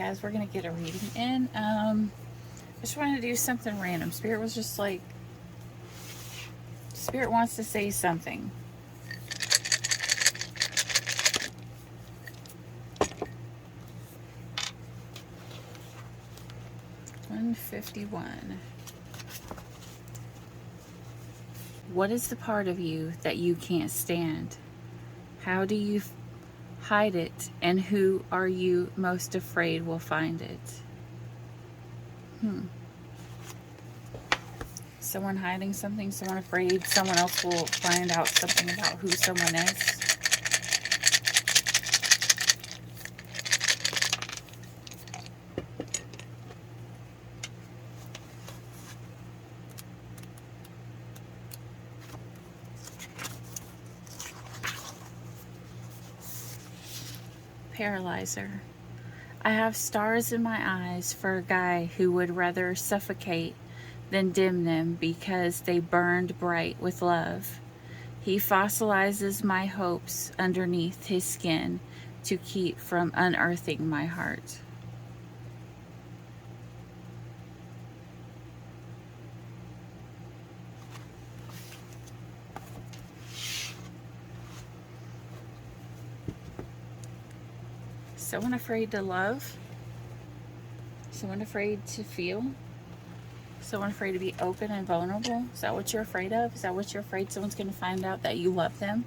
as we're going to get a reading in. I just wanted to do something random. Spirit was just like, Spirit wants to say something. $151. What is the part of you that you can't stand? How do you hide it? And who are you most afraid will find it? Someone hiding something, someone afraid someone else will find out something about who someone is. Paralyzer. I have stars in my eyes for a guy who would rather suffocate than dim them because they burned bright with love. He fossilizes my hopes underneath his skin to keep from unearthing my heart. Someone afraid to love? Someone afraid to feel? Someone afraid to be open and vulnerable? Is that what you're afraid of? Is that what you're afraid someone's going to find out, that you love them?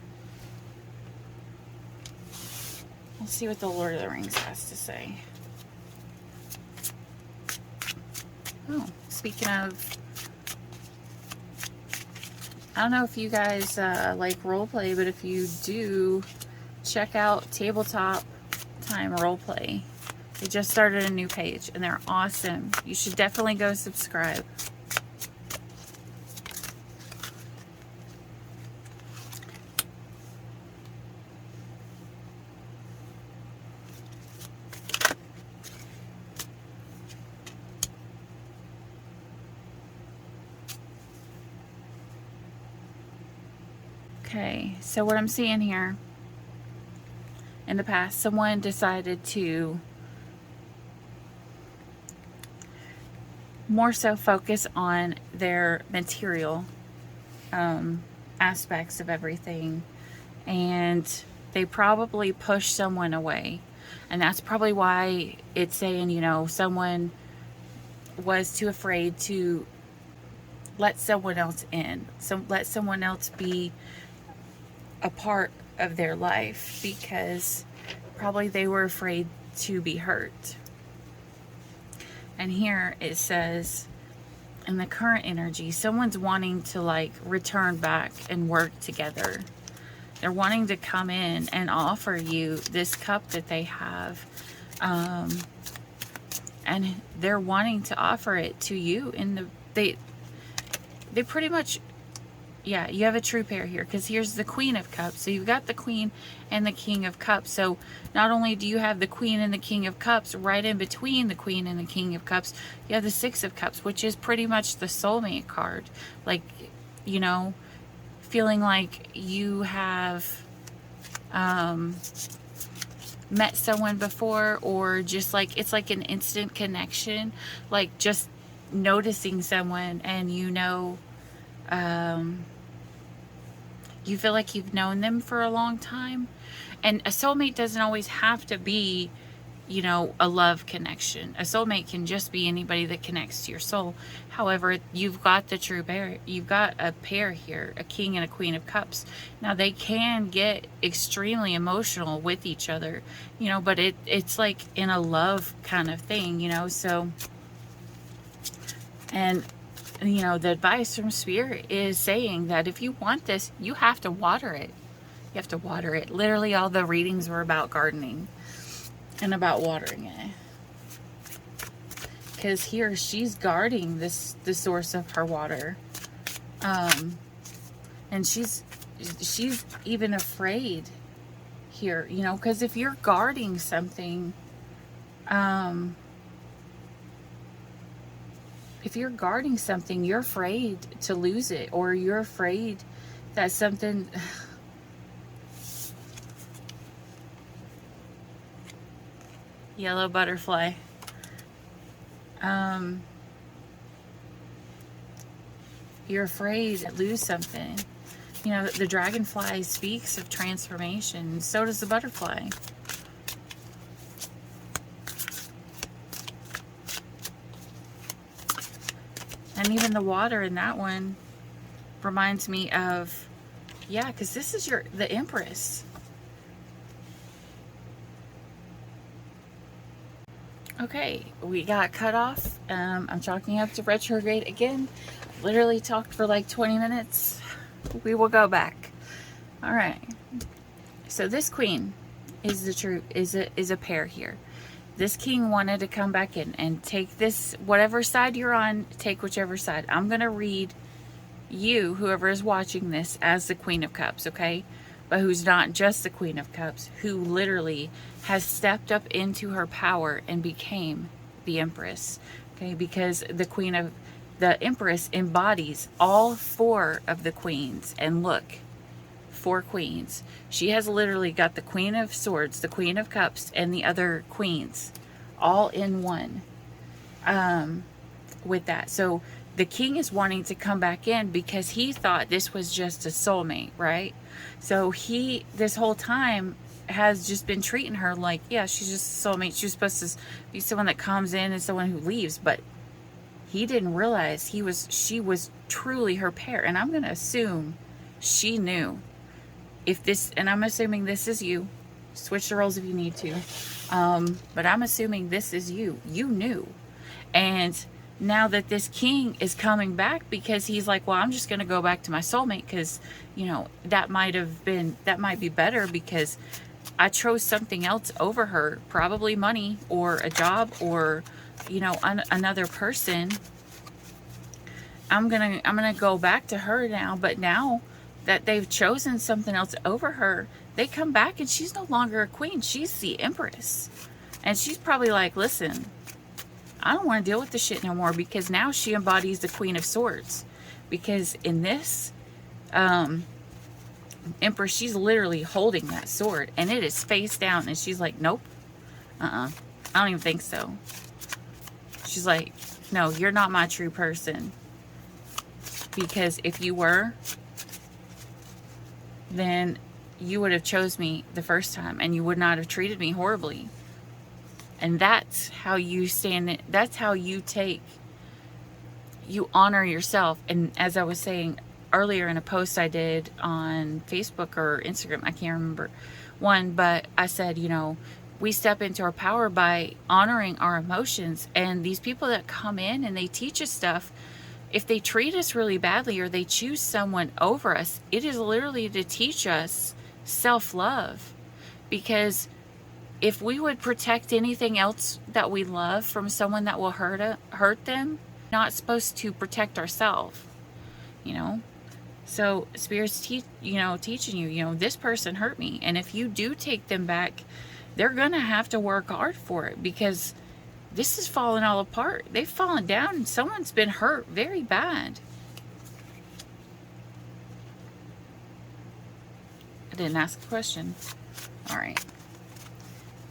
Let's see what the Lord of the Rings has to say. Oh, speaking of, I don't know if you guys like role play, but if you do, check out Tabletop Time Roleplay. They just started a new page and they're awesome. You should definitely go subscribe. Okay, so what I'm seeing here, in the past, someone decided to more so focus on their material aspects of everything, and they probably pushed someone away, and that's probably why it's saying, you know, someone was too afraid to let someone else in, so let someone else be a part of their life, because probably they were afraid to be hurt. And here it says, in the current energy, someone's wanting to like return back and work together. They're wanting to come in and offer you this cup that they have, and they're wanting to offer it to you. In they pretty much, yeah, you have a true pair here, because here's the Queen of Cups. So you've got the Queen and the King of Cups. So not only do you have the Queen and the King of Cups, right in between the Queen and the King of Cups, you have the Six of Cups, which is pretty much the soulmate card. Like, you know, feeling like you have met someone before, or just like, it's like an instant connection, like just noticing someone, and you know, you feel like you've known them for a long time. And a soulmate doesn't always have to be, you know, a love connection. A soulmate can just be anybody that connects to your soul. However, you've got the true pair. You've got a pair here, a King and a Queen of Cups. Now, they can get extremely emotional with each other, you know, but it's like in a love kind of thing, you know. So, and you know, the advice from Spirit is saying that if you want this, you have to water it. You have to water it. Literally, all the readings were about gardening and about watering it. Because here, she's guarding the source of her water. And she's even afraid here, you know, because if you're guarding something, if you're guarding something, you're afraid to lose it, or you're afraid that something... Yellow butterfly. Um, you're afraid to lose something. You know, the dragonfly speaks of transformation. So does the butterfly. And even the water in that one reminds me of, yeah, because this is the Empress. Okay, we got cut off. I'm chalking up to retrograde again. Literally talked for like 20 minutes. We will go back. All right. So this queen is a pair here. This king wanted to come back in and take this, whatever side you're on, take whichever side. I'm going to read you, whoever is watching this, as the Queen of Cups, okay? But who's not just the Queen of Cups, who literally has stepped up into her power and became the Empress, okay? Because the Empress embodies all 4 of the queens. And look, 4 queens. She has literally got the Queen of Swords, the Queen of Cups, and the other queens all in one with that. So the king is wanting to come back in because he thought this was just a soulmate, right? So he, this whole time, has just been treating her like, yeah, she's just a soulmate. She's supposed to be someone that comes in and someone who leaves. But he didn't realize she was truly her pair. And I'm going to assume she knew. And I'm assuming this is you. Switch the roles if you need to. But I'm assuming this is you. You knew. And now that this king is coming back because he's like, well, I'm just going to go back to my soulmate because, you know, that might be better because I chose something else over her, probably money or a job or, you know, another person. I'm going to go back to her now, but now that they've chosen something else over her, they come back and she's no longer a queen. She's the Empress. And she's probably like, listen, I don't want to deal with this shit no more, because now she embodies the Queen of Swords. Because in this Empress, she's literally holding that sword and it is face down, and she's like, nope, I don't even think so. She's like, no, you're not my true person, because if you were, then you would have chose me the first time and you would not have treated me horribly. And that's how you stand. That's how you honor yourself. And as I was saying earlier in a post I did on Facebook or Instagram, I can't remember one, but I said, you know, we step into our power by honoring our emotions. And these people that come in and they teach us stuff, if they treat us really badly or they choose someone over us, it is literally to teach us self-love. Because if we would protect anything else that we love from someone that will hurt them, not supposed to protect ourselves, you know? So Spirit's teaching you, you know, this person hurt me. And if you do take them back, they're going to have to work hard for it, because this is falling all apart. They've fallen down and someone's been hurt very bad. I didn't ask a question. All right.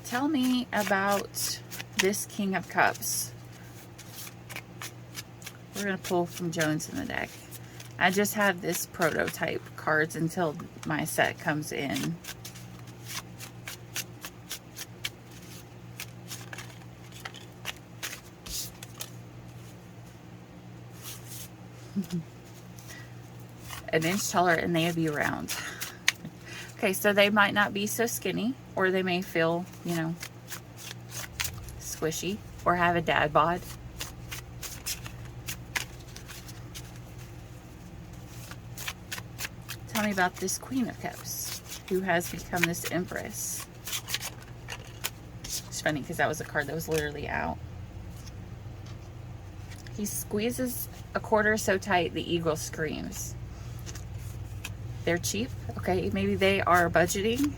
Tell me about this King of Cups. We're going to pull from Jones in the deck. I just have this prototype cards until my set comes in. An inch taller and they would be round. Okay, so they might not be so skinny, or they may feel, you know, squishy, or have a dad bod. Tell me about this Queen of Cups, who has become this Empress. It's funny because that was a card that was literally out. He squeezes a quarter so tight the eagle screams. They're cheap. Okay, maybe they are budgeting.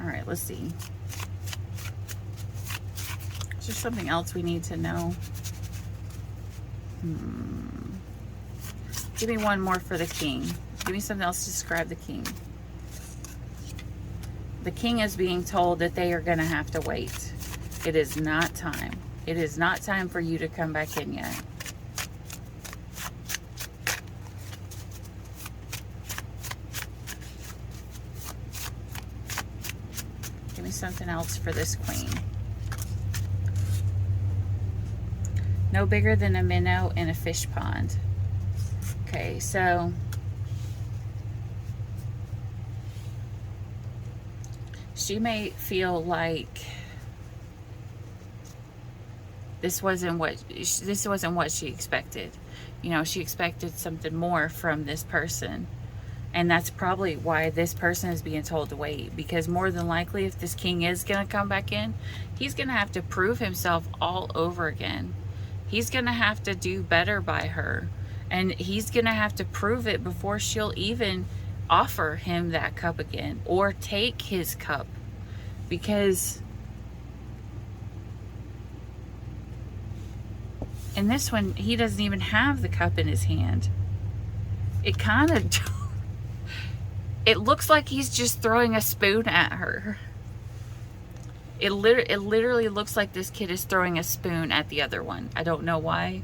All right, let's see. Is there something else we need to know? Give me one more for the king. Give me something else to describe the king. The king is being told that they are going to have to wait. It is not time. It is not time for you to come back in yet. Give me something else for this queen. No bigger than a minnow in a fish pond. Okay, so she may feel like this wasn't what she expected. You know, she expected something more from this person. And that's probably why this person is being told to wait. Because more than likely, if this king is going to come back in, he's going to have to prove himself all over again. He's going to have to do better by her. And he's going to have to prove it before she'll even offer him that cup again. Or take his cup. Because in this one, he doesn't even have the cup in his hand. It kind of... It looks like he's just throwing a spoon at her. It literally looks like this kid is throwing a spoon at the other one. I don't know why.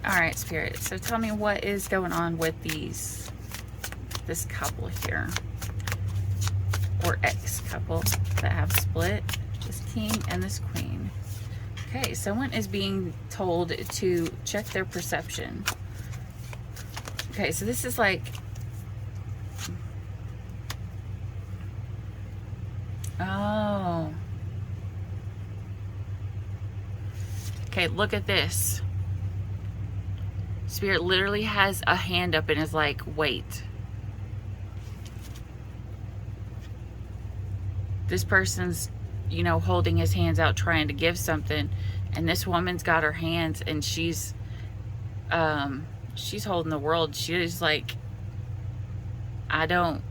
Alright, Spirit. So tell me what is going on with this couple here. Or ex-couple that have split. This king and this queen. Okay, someone is being told to check their perception. Okay, so this is like, oh. Okay, look at this. Spirit literally has a hand up and is like, wait. This person's, you know, holding his hands out trying to give something, and this woman's got her hands and she's holding the world. She's like, I don't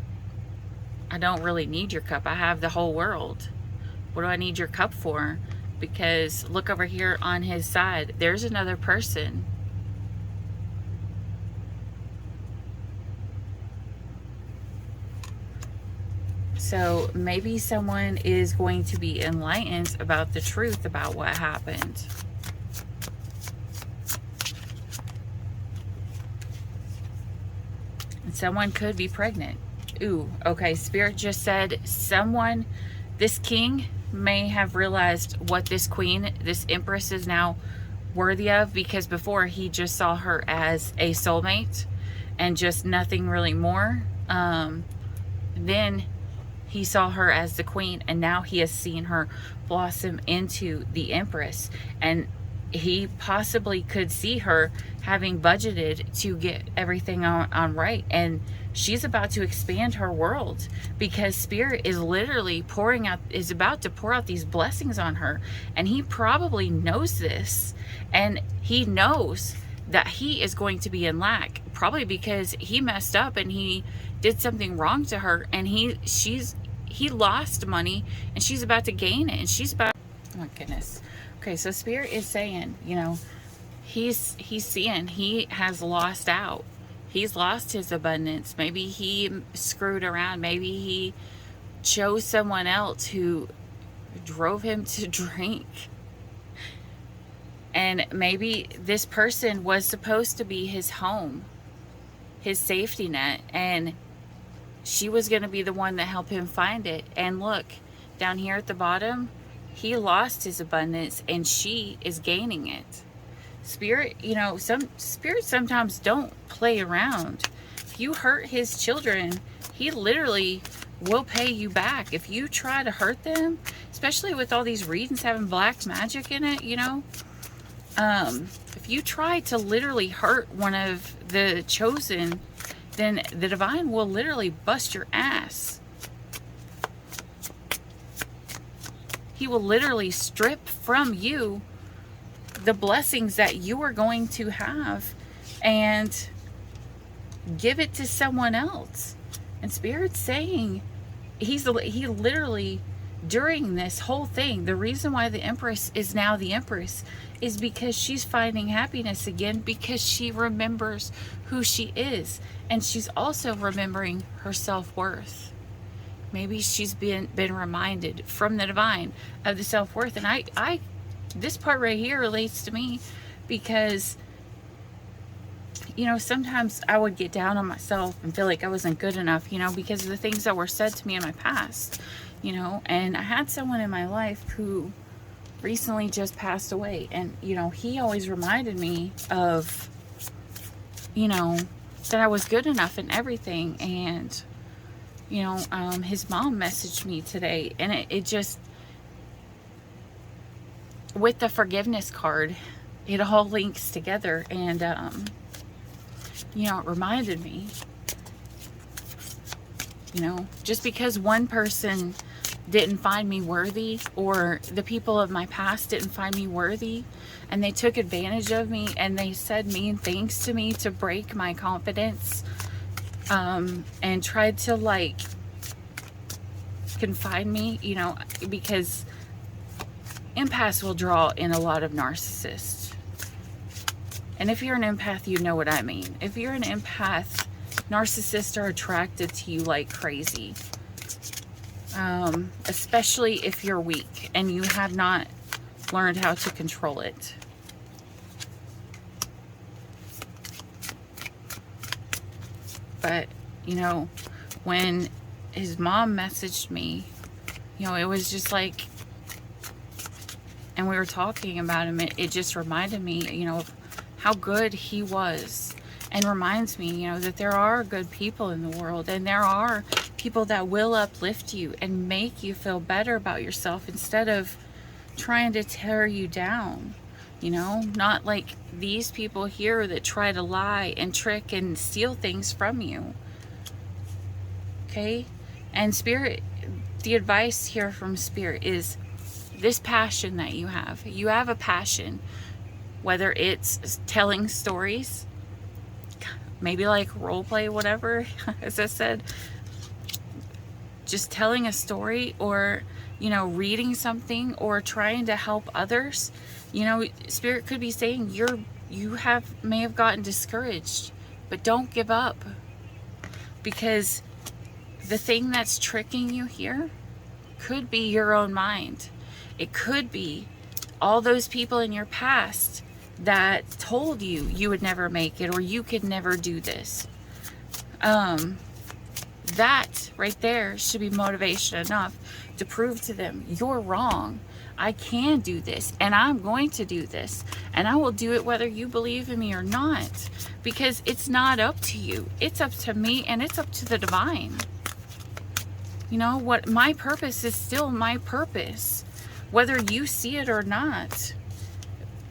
really need your cup. I have the whole world. What do I need your cup for? Because look over here on his side. There's another person. So maybe someone is going to be enlightened about the truth about what happened. And someone could be pregnant. Ooh, okay. Spirit just said someone, this king may have realized what this queen, this empress is now worthy of, because before he just saw her as a soulmate and just nothing really more. Then he saw her as the queen, and now he has seen her blossom into the empress. And he possibly could see her having budgeted to get everything on right. And she's about to expand her world because Spirit is literally is about to pour out these blessings on her. And he probably knows this. And he knows that he is going to be in lack, probably because he messed up and he did something wrong to her, and he lost money and she's about to gain it, and she's about, oh my goodness. Okay, so Spirit is saying, you know, he's seeing he has lost out. He's lost his abundance. Maybe he screwed around. Maybe he chose someone else who drove him to drink. And maybe this person was supposed to be his home, his safety net, and she was going to be the one that helped him find it. And look, down here at the bottom, he lost his abundance and she is gaining it. Spirit, you know, some spirits sometimes don't play around. If you hurt his children, he literally will pay you back. If you try to hurt them, especially with all these readings having black magic in it, you know, if you try to literally hurt one of the chosen, then the divine will literally bust your ass. He will literally strip from you the blessings that you are going to have and give it to someone else. And Spirit's saying he literally during this whole thing, the reason why the Empress is now the Empress is because she's finding happiness again, because she remembers who she is, and she's also remembering her self-worth. Maybe she's been reminded from the divine of the self-worth. And I this part right here relates to me, because you know, sometimes I would get down on myself and feel like I wasn't good enough, you know, because of the things that were said to me in my past, you know. And I had someone in my life who recently just passed away, and you know, he always reminded me of, you know, that I was good enough in everything. And you know, his mom messaged me today, and it just, with the forgiveness card, it all links together. And you know, it reminded me, you know, just because one person didn't find me worthy, or the people of my past didn't find me worthy, and they took advantage of me, and they said mean things to me to break my confidence, and tried to like confine me, you know, because empaths will draw in a lot of narcissists. And if you're an empath, you know what I mean. If you're an empath, narcissists are attracted to you like crazy. Especially if you're weak and you have not learned how to control it. But, you know, when his mom messaged me, you know, it was just like, and we were talking about him, it just reminded me, you know, of how good he was, and reminds me, you know, that there are good people in the world, and there are people that will uplift you and make you feel better about yourself instead of trying to tear you down, you know, not like these people here that try to lie and trick and steal things from you. Okay? And Spirit, the advice here from Spirit is this passion that you have a passion, whether it's telling stories, maybe like role play, whatever, as I said, just telling a story, or, you know, reading something, or trying to help others. You know, Spirit could be saying you may have gotten discouraged, but don't give up, because the thing that's tricking you here could be your own mind. It could be all those people in your past that told you you would never make it, or you could never do this. That right there should be motivation enough to prove to them, you're wrong. I can do this, and I'm going to do this, and I will do it whether you believe in me or not, because it's not up to you. It's up to me, and it's up to the divine. You know what? My purpose is still my purpose, whether you see it or not.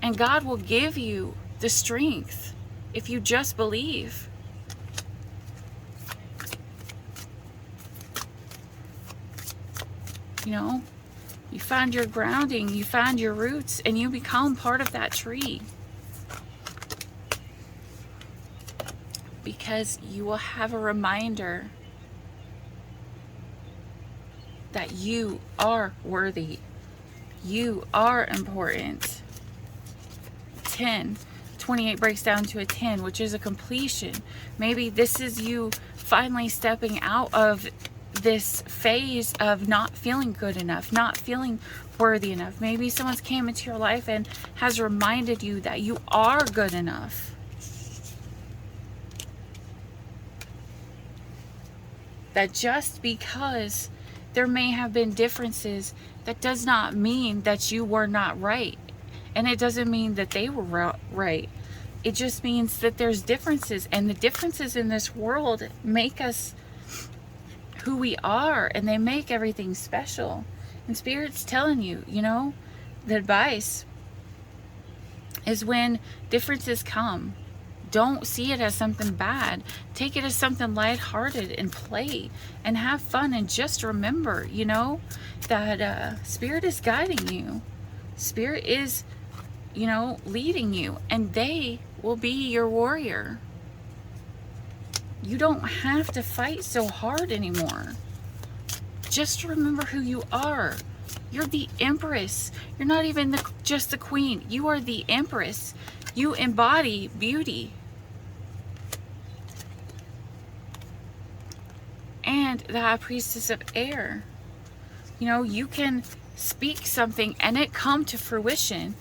And God will give you the strength if you just believe. You know, you find your grounding, you find your roots, and you become part of that tree. Because you will have a reminder that you are worthy. You are important. 28 breaks down to a 10, which is a completion. Maybe this is you finally stepping out of this phase of not feeling good enough, not feeling worthy enough. Maybe someone's came into your life and has reminded you that you are good enough. That just because there may have been differences, that does not mean that you were not right. And it doesn't mean that they were right. It just means that there's differences, and the differences in this world make us who we are, and they make everything special. And Spirit's telling you, you know, the advice is when differences come, don't see it as something bad. Take it as something lighthearted and play and have fun, and just remember, you know, that Spirit is guiding you. Spirit is, you know, leading you, and they will be your warrior. You don't have to fight so hard anymore. just remember who you are. You're the Empress. You're not even just the Queen. You are the Empress. You embody beauty. And the High Priestess of Air. You know, you can speak something and it come to fruition,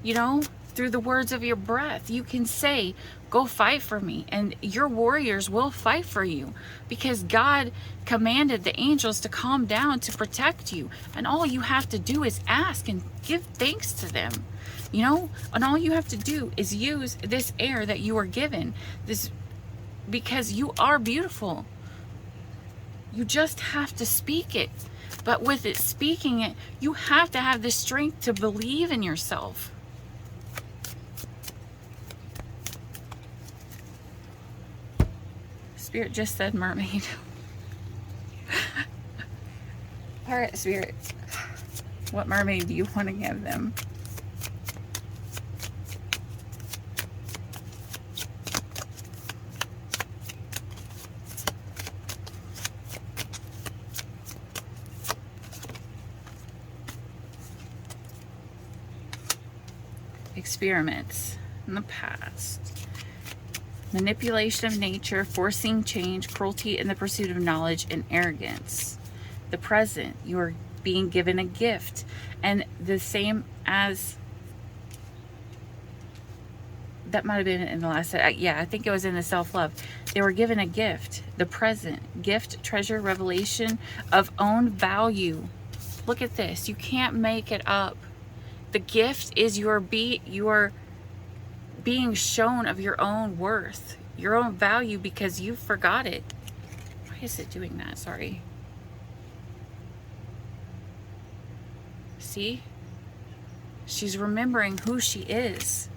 you know, through the words of your breath. You can say, go fight for me, and your warriors will fight for you, because God commanded the angels to calm down to protect you, and all you have to do is ask and give thanks to them, you know, and all you have to do is use this air that you are given, this, because you are beautiful. You just have to speak it. But with it, speaking it, you have to have the strength to believe in yourself. Spirit just said mermaid. All right, Spirit. What mermaid do you want to give them? Experiments in the past. Manipulation of nature, forcing change, cruelty in the pursuit of knowledge, and arrogance. The present, you are being given a gift. And the same as, that might have been in the last set. Yeah, I think it was in the self-love. They were given a gift. The present, gift, treasure, revelation of own value. Look at this. You can't make it up. The gift is your being shown of your own worth, your own value, because you forgot it. Why is it doing that? Sorry. See? She's remembering who she is.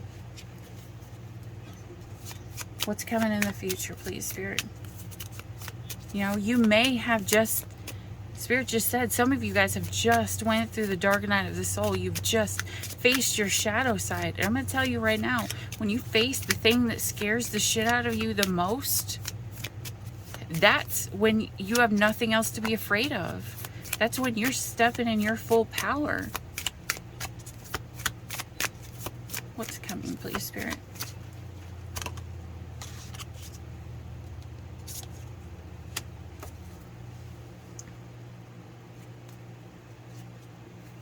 What's coming in the future, please, Spirit? You know, you may have just, Spirit just said, some of you guys have just went through the dark night of the soul. You've just faced your shadow side. And I'm going to tell you right now, when you face the thing that scares the shit out of you the most, that's when you have nothing else to be afraid of. That's when you're stepping in your full power. What's coming, please, Spirit?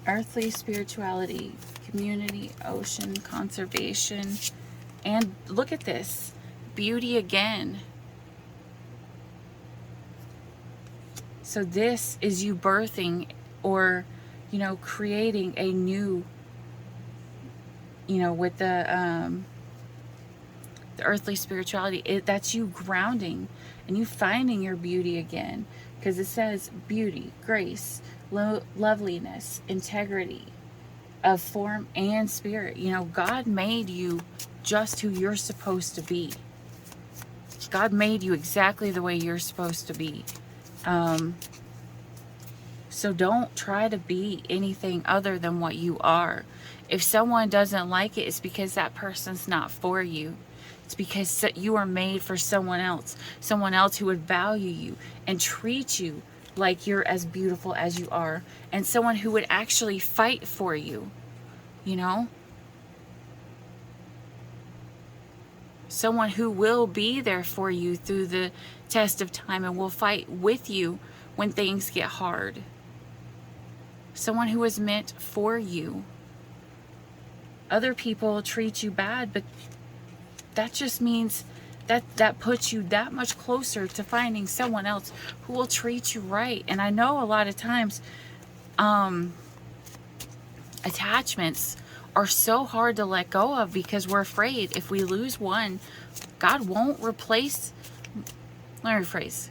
Earthly spirituality, community, ocean, conservation, and look at this, beauty again. So this is you birthing, or, you know, creating a new, you know, with the earthly spirituality, that's you grounding and you finding your beauty again, because it says beauty, grace, loveliness, integrity of form and spirit. You know, God made you just who you're supposed to be. God made you exactly the way you're supposed to be. So don't try to be anything other than what you are. If someone doesn't like it, it's because that person's not for you. It's because you are made for someone else who would value you and treat you like you're as beautiful as you are, and someone who would actually fight for you, you know? Someone who will be there for you through the test of time and will fight with you when things get hard. Someone who is meant for you. Other people treat you bad, but that just means that puts you that much closer to finding someone else who will treat you right. And I know a lot of times attachments are so hard to let go of because we're afraid if we lose one, God won't replace. Let me rephrase.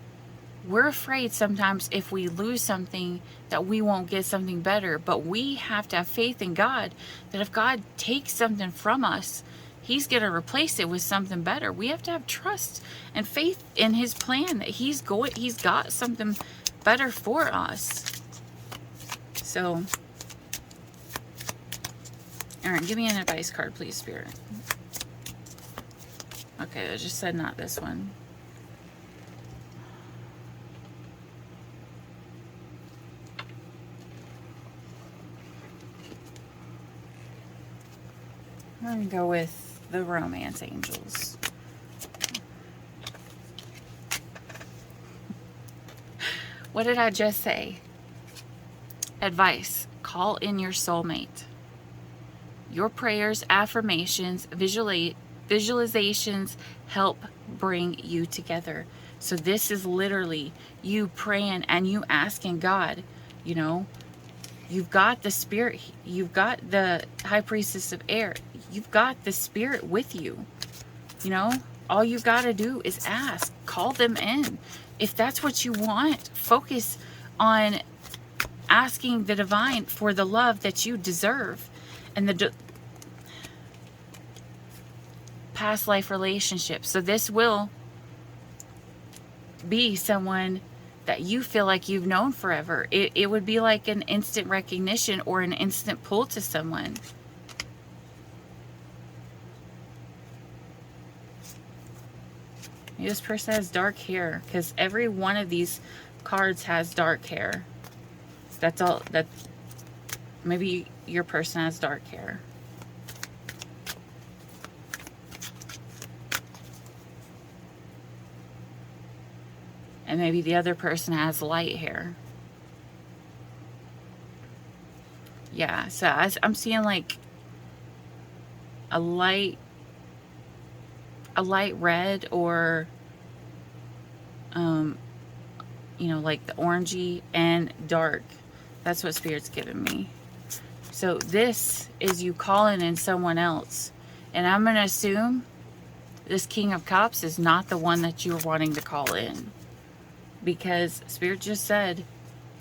We're afraid sometimes if we lose something that we won't get something better, but we have to have faith in God that if God takes something from us, He's going to replace it with something better. We have to have trust and faith in His plan that He's got something better for us. So, all right, give me an advice card, please, Spirit. Okay, I just said not this one. I'm going to go with the romance angels. What did I just say? Advice. Call in your soulmate. Your prayers, affirmations, visualizations help bring you together. So this is literally you praying and you asking God, you know, you've got the spirit, you've got the high priestess of air, you've got the spirit with you, you know, all you got to do is ask, call them in. If that's what you want, focus on asking the divine for the love that you deserve and the past life relationship. So this will be someone that you feel like you've known forever. It would be like an instant recognition or an instant pull to someone. Maybe this person has dark hair, because every one of these cards has dark hair. That's all. That maybe your person has dark hair. And maybe the other person has light hair. Yeah, so I'm seeing like a light red, or you know, like the orangey and dark. That's what Spirit's giving me. So this is you calling in someone else. And I'm going to assume this King of Cups is not the one that you're wanting to call in. Because Spirit just said,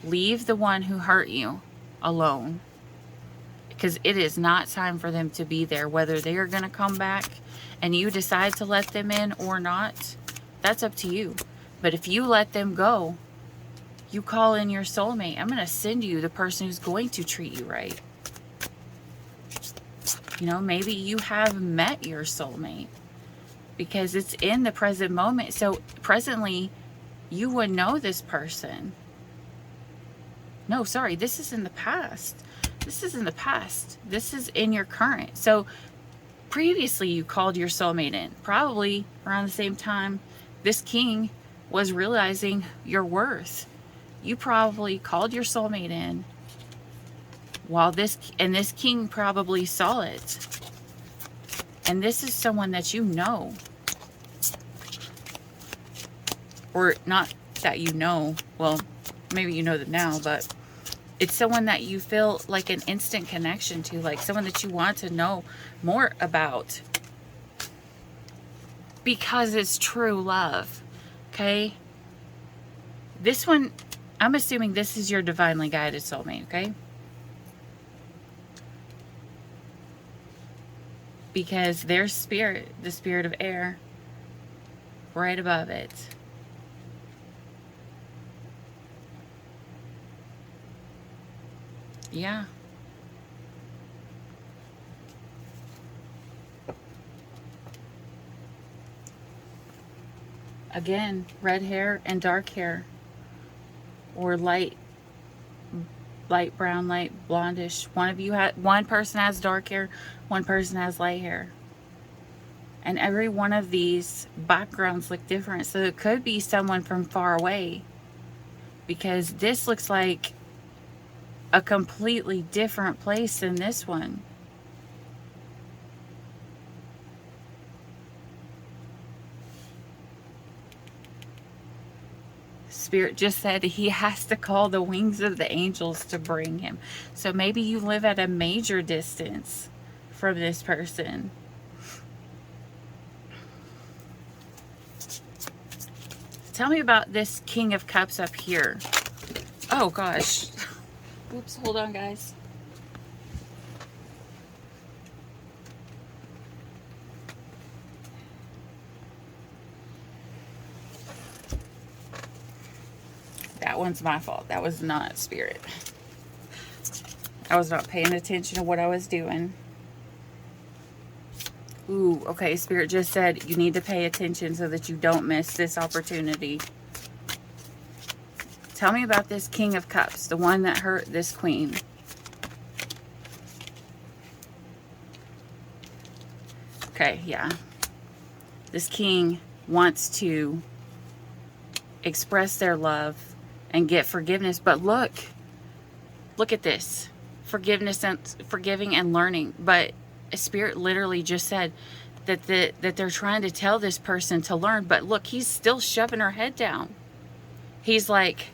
leave the one who hurt you alone. Because it is not time for them to be there. Whether they are going to come back and you decide to let them in or not, that's up to you. But if you let them go, you call in your soulmate. I'm going to send you the person who's going to treat you right. You know, maybe you have met your soulmate because it's in the present moment. So presently, you would know this person. No, sorry, this is in the past. This is in the past. This is in your current. So previously you called your soulmate in. Probably around the same time this king was realizing your worth. You probably called your soulmate in while this king probably saw it. And this is someone that you know. Or not that you know. Well, maybe you know them now, but it's someone that you feel like an instant connection to, like someone that you want to know more about. Because it's true love. Okay? This one, I'm assuming this is your divinely guided soulmate, okay? Because there's spirit, the spirit of air, right above it. Yeah. Again, red hair and dark hair. Or light brown, light blondish. One person has dark hair, one person has light hair. And every one of these backgrounds look different. So it could be someone from far away. Because this looks like a completely different place than this one. Spirit just said he has to call the wings of the angels to bring him. So maybe you live at a major distance from this person. Tell me about this King of Cups up here. Oh gosh. Oops, hold on guys. That one's my fault. That was not Spirit. I was not paying attention to what I was doing. Ooh, okay, Spirit just said you need to pay attention so that you don't miss this opportunity. Tell me about this King of Cups, the one that hurt this queen. Okay, yeah. This king wants to express their love and get forgiveness, but look at this. Forgiveness and forgiving and learning. But Spirit literally just said that that they're trying to tell this person to learn, but look, he's still shoving her head down. He's like,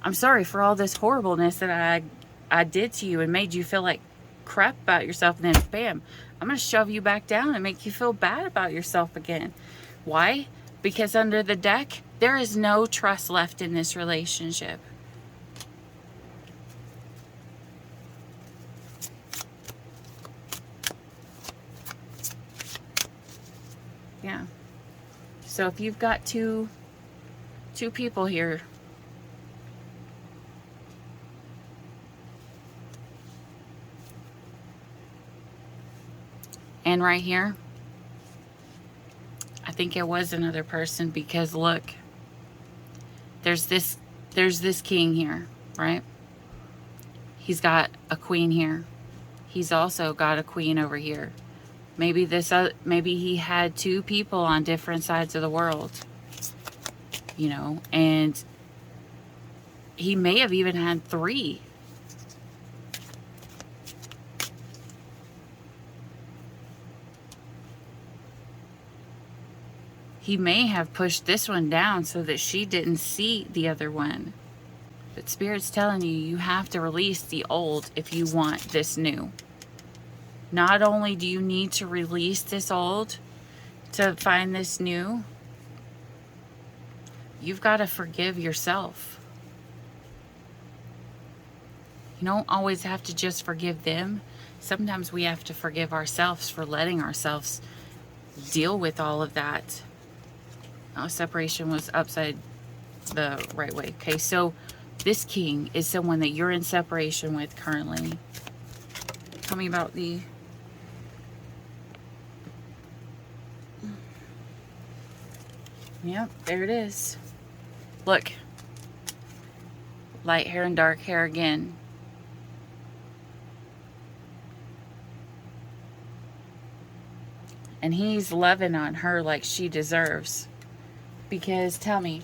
I'm sorry for all this horribleness that I did to you and made you feel like crap about yourself, and then bam, I'm going to shove you back down and make you feel bad about yourself again. Why? Because under the deck, there is no trust left in this relationship. Yeah. So if you've got two people here, and right here, I think it was another person, because look, there's this king here, right? He's got a queen here. He's also got a queen over here. Maybe maybe he had two people on different sides of the world, you know, and he may have even had three. He may have pushed this one down so that she didn't see the other one. But Spirit's telling you, you have to release the old if you want this new. Not only do you need to release this old to find this new, you've got to forgive yourself. You don't always have to just forgive them. Sometimes we have to forgive ourselves for letting ourselves deal with all of that. Oh, separation was upside the right way. Okay, so this king is someone that you're in separation with currently. Tell me about the... Yep, there it is. Look. Light hair and dark hair again. And he's loving on her like she deserves. Because, tell me,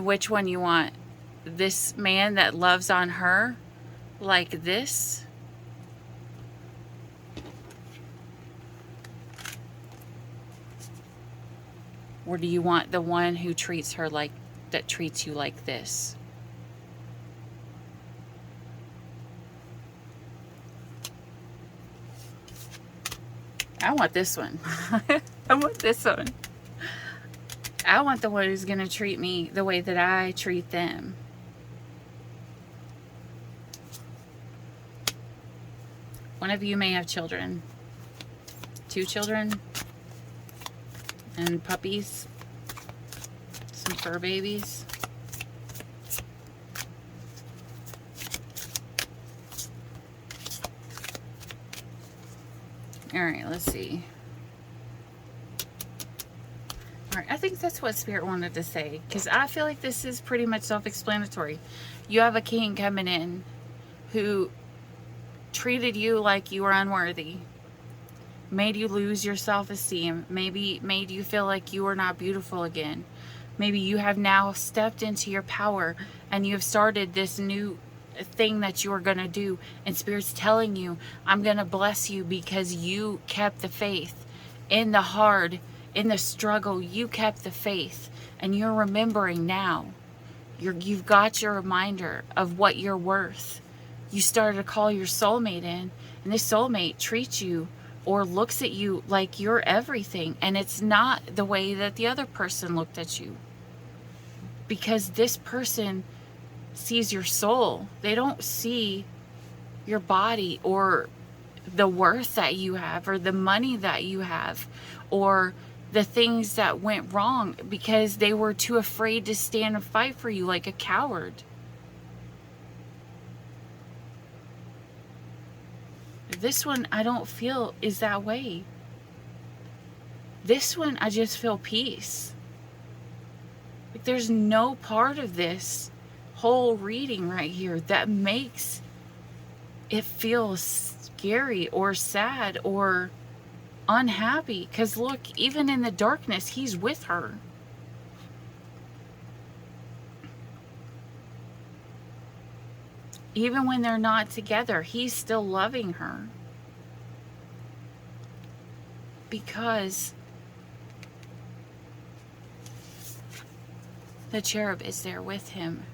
which one you want. This man that loves on her like this? Or do you want the one who treats her like, that treats you like this? I want this one. I want this one. I want the one who's going to treat me the way that I treat them. One of you may have children. 2 children. And puppies. Some fur babies. Alright, let's see. Alright, I think that's what Spirit wanted to say, because I feel like this is pretty much self-explanatory. You have a king coming in who treated you like you were unworthy, made you lose your self-esteem, maybe made you feel like you were not beautiful again. Maybe you have now stepped into your power and you have started this new thing that you are going to do, and Spirit's telling you, I'm going to bless you because you kept the faith in the hard, in the struggle. You kept the faith, and you're remembering now. You've got your reminder of what you're worth. You started to call your soulmate in, and this soulmate treats you or looks at you like you're everything, and it's not the way that the other person looked at you, because this person sees your soul. They don't see your body or the worth that you have or the money that you have or the things that went wrong, because they were too afraid to stand and fight for you like a coward. This one I don't feel is that way. This one I just feel peace. Like there's no part of this whole reading right here that makes it feel scary or sad or unhappy. Because look, even in the darkness, he's with her. Even when they're not together, he's still loving her. Because the cherub is there with him.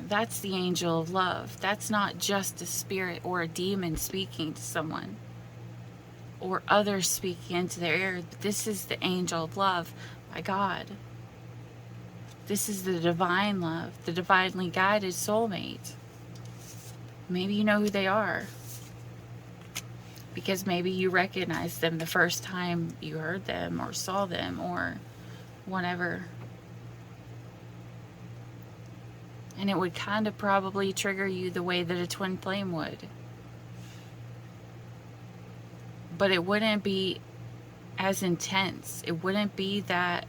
That's the angel of love. That's not just a spirit or a demon speaking to someone or others speaking into their ear. This is the angel of love by God. This is the divine love, the divinely guided soulmate. Maybe you know who they are, because maybe you recognized them the first time you heard them or saw them or whatever. And it would kind of probably trigger you the way that a twin flame would. But it wouldn't be as intense. It wouldn't be that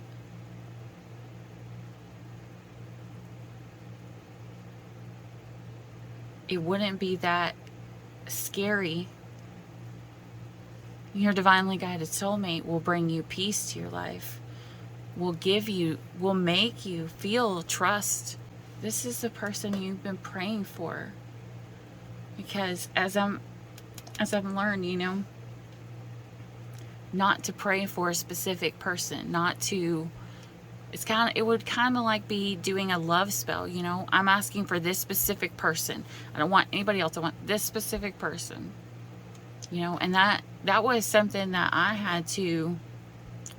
scary. Your divinely guided soulmate will bring you peace to your life. Will make you feel trust. This is the person you've been praying for. Because as I've learned, you know, not to pray for a specific person, not to, it would kind of like be doing a love spell, you know. I'm asking for this specific person. I don't want anybody else. I want this specific person. You know, and that was something that I had to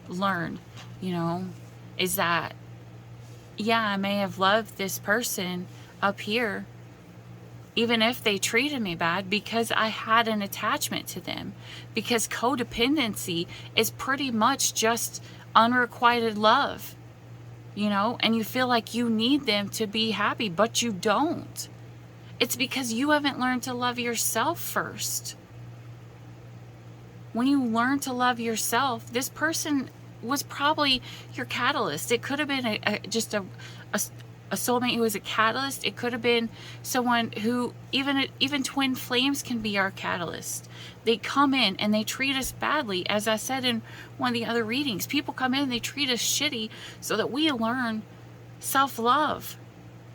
learn, you know, is that, yeah, I may have loved this person up here, even if they treated me bad, because I had an attachment to them. Because codependency is pretty much just unrequited love, you know, and you feel like you need them to be happy, but you don't. It's because you haven't learned to love yourself first. When you learn to love yourself, this person was probably your catalyst. It could have been just a soulmate who was a catalyst. It could have been someone who, even twin flames can be our catalyst. They come in and they treat us badly. As I said in one of the other readings, people come in and they treat us shitty so that we learn self-love.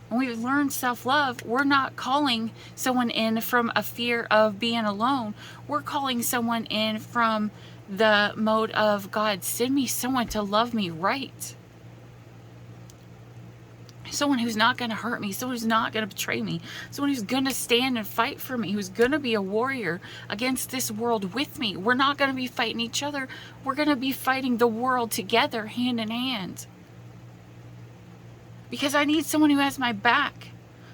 When we've learned self-love, we're not calling someone in from a fear of being alone. We're calling someone in from the mode of, God, send me someone to love me right. Someone who's not going to hurt me. Someone who's not going to betray me. Someone who's going to stand and fight for me. Who's going to be a warrior against this world with me. We're not going to be fighting each other. We're going to be fighting the world together, hand in hand. Because I need someone who has my back.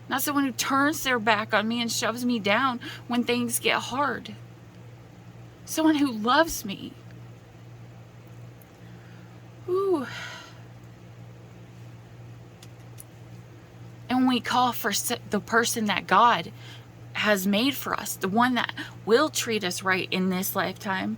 Not someone who turns their back on me and shoves me down when things get hard. Someone who loves me. Ooh. And when we call for the person that God has made for us, the one that will treat us right in this lifetime,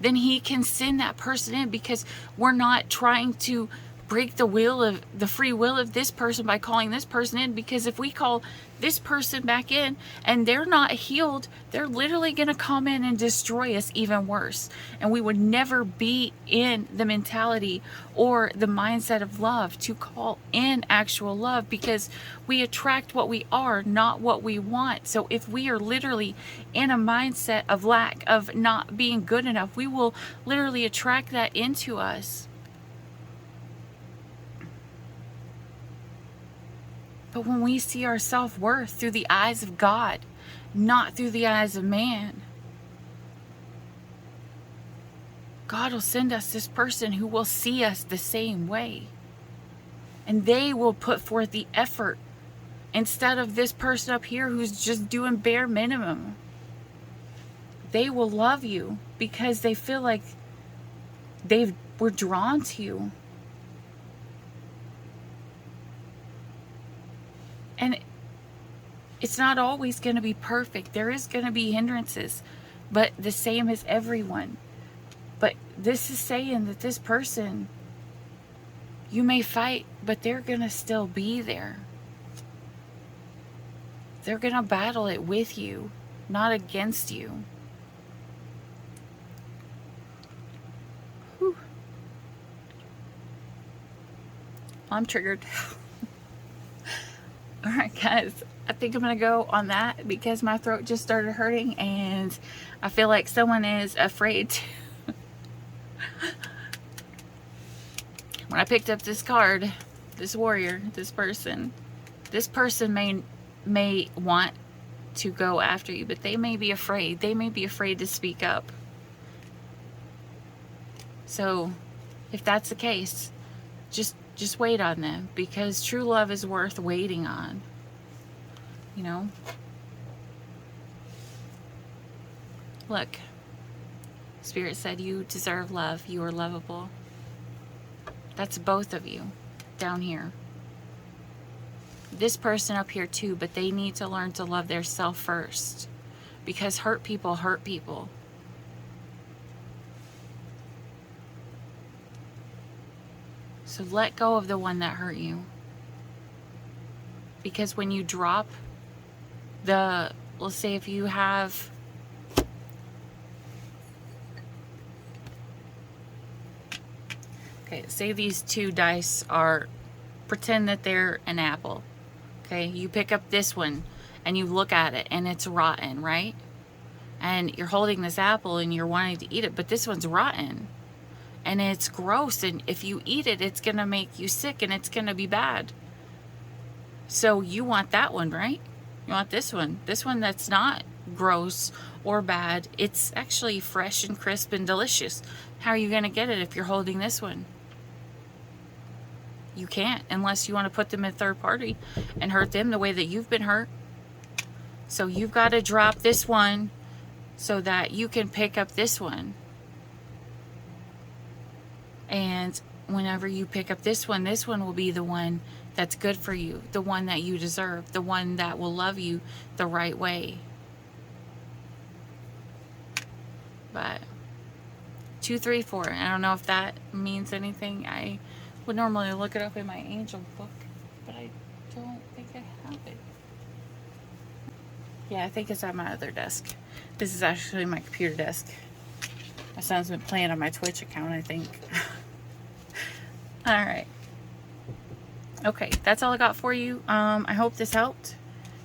then He can send that person in, because we're not trying to break the free will of this person by calling this person in. Because if we call this person back in and they're not healed, they're literally going to come in and destroy us even worse. And we would never be in the mentality or the mindset of love to call in actual love, because we attract what we are, not what we want. So if we are literally in a mindset of lack, of not being good enough, we will literally attract that into us. But when we see our self-worth through the eyes of God, not through the eyes of man, God will send us this person who will see us the same way. And they will put forth the effort instead of this person up here who's just doing bare minimum. They will love you because they feel like they were drawn to you. And it's not always going to be perfect. There is going to be hindrances, but the same as everyone. But this is saying that this person You may fight, but they're going to still be there. They're going to battle it with you, not against you. Whew. I'm triggered. All right, guys. I think I'm going to go on that because my throat just started hurting and I feel like someone is afraid to. When I picked up this card, this warrior, this person may want to go after you, but they may be afraid. They may be afraid to speak up. So if that's the case, just wait on them, because true love is worth waiting on. You know? Look, Spirit said you deserve love. You are lovable. That's both of you down here. This person up here too, but they need to learn to love their self first, because hurt people hurt people. So let go of the one that hurt you. Because when you drop let's say if you have, okay, say these two dice are, pretend that they're an apple. Okay, you pick up this one and you look at it and it's rotten, right? And you're holding this apple and you're wanting to eat it, but this one's rotten and it's gross, and if you eat it, it's gonna make you sick and it's gonna be bad. So you want that one, right? You want this one that's not gross or bad. It's actually fresh and crisp and delicious. How are you gonna get it if you're holding this one? You can't, unless you want to put them in third party and hurt them the way that you've been hurt. So you've got to drop this one so that you can pick up this one. And whenever you pick up this one will be the one that's good for you, the one that you deserve, the one that will love you the right way. But 2, 3, 4. I don't know if that means anything. I would normally look it up in my angel book, but I don't think I have it. Yeah, I think it's at my other desk. This is actually my computer desk. My son's been playing on my Twitch account, I think. All right. Okay, that's all I got for you. I hope this helped.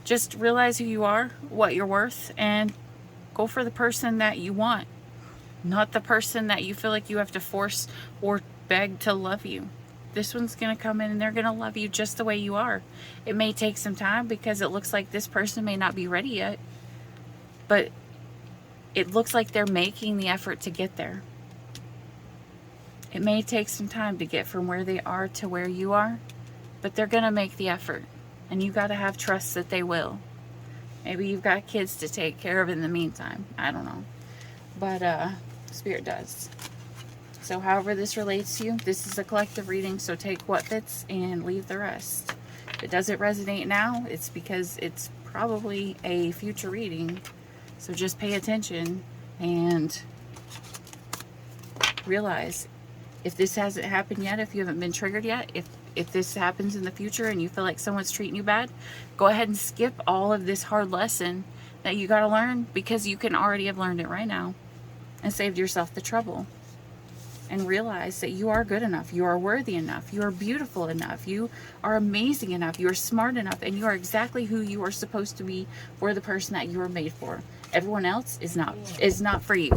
Just realize who you are, what you're worth, and go for the person that you want, not the person that you feel like you have to force or beg to love you. This one's going to come in and they're going to love you just the way you are. It may take some time because it looks like this person may not be ready yet, but it looks like they're making the effort to get there. It may take some time to get from where they are to where you are, but they're going to make the effort, and you got to have trust that they will. Maybe you've got kids to take care of in the meantime. I don't know. But Spirit does. So however this relates to you, this is a collective reading, so take what fits and leave the rest. If it doesn't resonate now, it's because it's probably a future reading. So just pay attention and realize if this hasn't happened yet, if you haven't been triggered yet, if this happens in the future and you feel like someone's treating you bad, go ahead and skip all of this hard lesson that you got to learn, because you can already have learned it right now and saved yourself the trouble. And realize that you are good enough, you are worthy enough, you are beautiful enough, you are amazing enough, you are smart enough, and you are exactly who you are supposed to be for the person that you were made for. Everyone else is not for you.